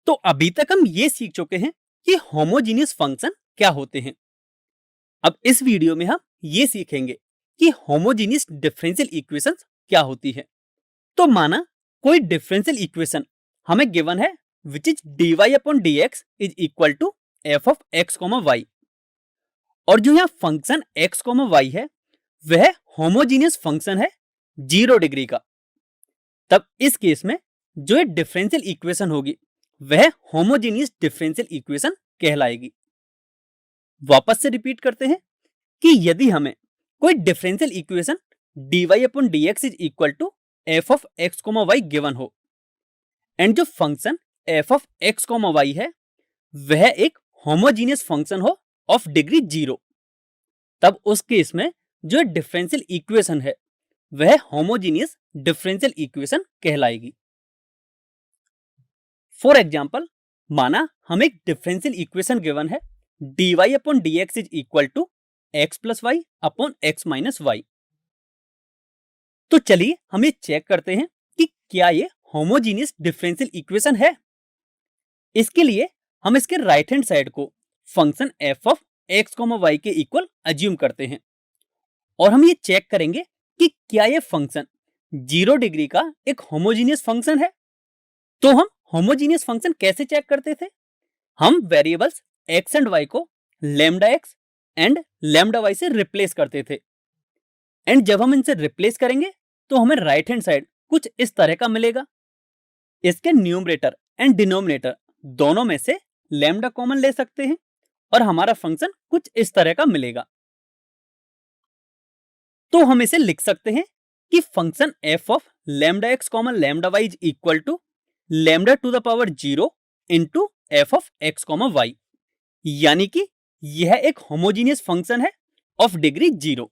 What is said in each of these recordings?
तो अभी तक हम ये सीख चुके हैं कि होमोजीनियस फंक्शन क्या होते हैं। अब इस वीडियो में हम ये सीखेंगे कि होमोजीनियस डिफरेंशियल इक्वेशंस क्या होती है। तो माना कोई डिफरेंशियल इक्वेशन हमें गिवन है which is dy upon dx is equal to F of x comma Y, और जो यहाँ फंक्शन एक्स कॉमा वाई है वह होमोजीनियस फंक्शन है 0 डिग्री का। तब इस केस में जो ये डिफरेंशियल इक्वेशन होगी वह होमोजीनियस डिफरेंशियल इक्वेशन कहलाएगी। वापस से रिपीट करते हैं कि यदि हमें कोई differential equation dy upon dx is equal to F of x comma Y given हो, एंड जो function F of x comma Y है वह एक होमोजीनियस फंक्शन हो ऑफ डिग्री 0, तब उस केस में जो डिफरेंशियल इक्वेशन है वह होमोजीनियस डिफरेंशियल इक्वेशन कहलाएगी। फॉर एग्जाम्पल, माना हम एक डिफरेंशियल इक्वेशन गिवन है dy upon dx is equal to x plus y upon x minus y. तो चलिए हम ये चेक करते हैं कि क्या ये होमोजीनियस डिफरेंशियल इक्वेशन है। इसके लिए हम इसके राइट हैंड साइड को function F of x comma Y के इक्वल अज्यूम करते हैं, और हम ये चेक करेंगे कि क्या ये फंक्शन 0 डिग्री का एक होमोजीनियस फंक्शन है। तो हम होमोजीनियस फंक्शन कैसे चेक करते थे? हम वेरिएबल्स एक्स एंड वाई को lambda X and lambda Y से रिप्लेस करते थे, एंड जब हम इनसे रिप्लेस करेंगे तो हमें राइट हैंड साइड कुछ इस तरह का मिलेगा। इसके न्यूमरेटर एंड डिनोमिनेटर दोनों में से लैम्डा कॉमन ले सकते हैं और हमारा फंक्शन कुछ इस तरह का मिलेगा। तो हम इसे लिख सकते हैं कि function F of lambda X common lambda Y is equal to lambda to the power 0 into F of x comma Y, यानी कि यह एक होमोजीनियस फंक्शन है ऑफ डिग्री 0।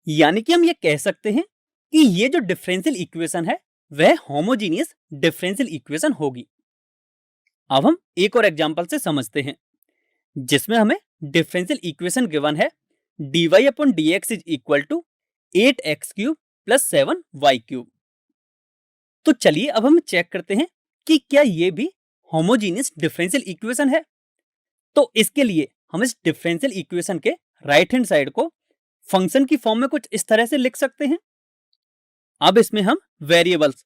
यानी कि हम ये कह सकते हैं कि ये जो डिफरेंशियल इक्वेशन है वह होमोजीनियस डिफरेंशियल इक्वेशन होगी। अब हम एक और एग्जांपल से समझते हैं जिसमें हमें डिफरेंशियल इक्वेशन गिवन है dy upon dx is equal to 8x cube plus 7y cube. तो चलिए अब हम चेक करते हैं कि क्या ये भी होमोजीनियस डिफरेंशियल इक्वेशन है। तो इसके लिए हम इस डिफरेंशियल इक्वेशन के राइट हैंड साइड को फंक्शन की फॉर्म में कुछ इस तरह से लिख सकते हैं। अब इसमें हम वेरिएबल्स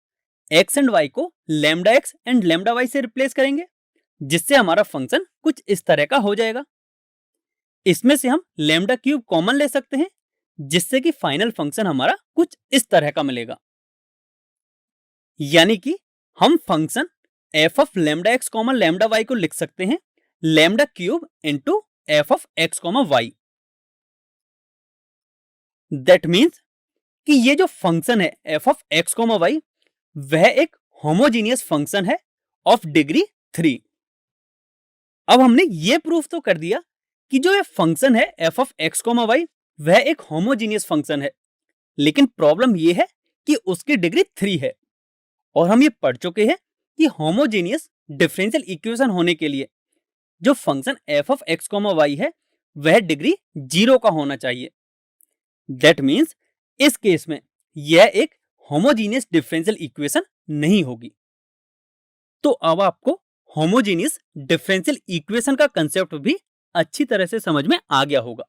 x एंड y को lambda x and lambda y से रिप्लेस करेंगे, जिससे हमारा फंक्शन कुछ इस तरह का हो जाएगा। इसमें से हम लैम्डा क्यूब कॉमन ले सकते हैं, जिससे कि फाइनल फंक्शन हमारा कुछ इस तरह का मिलेगा। यानी कि हम function F of lambda X common lambda Y को लिख सकते हैं lambda cube into F of x comma Y. That means कि ये जो फंक्शन है F of x comma Y वह एक होमोजीनियस फंक्शन है ऑफ डिग्री 3। अब हमने ये प्रूफ तो कर दिया कि जो ये फंक्शन है F of x comma Y वह एक होमोजीनियस फंक्शन है, लेकिन प्रॉब्लम ये है कि उसकी डिग्री 3 है। और हम ये पढ़ चुके हैं कि होमोजीनियस डिफरेंशियल इक्वेशन होने के लिए जो function F of x comma Y है वह डिग्री 0 का होना चाहिए। दैट मीन्स इस केस में यह एक होमोजीनियस डिफरेंशियल इक्वेशन नहीं होगी। तो अब आपको होमोजीनियस डिफरेंशियल इक्वेशन का कंसेप्ट भी अच्छी तरह से समझ में आ गया होगा।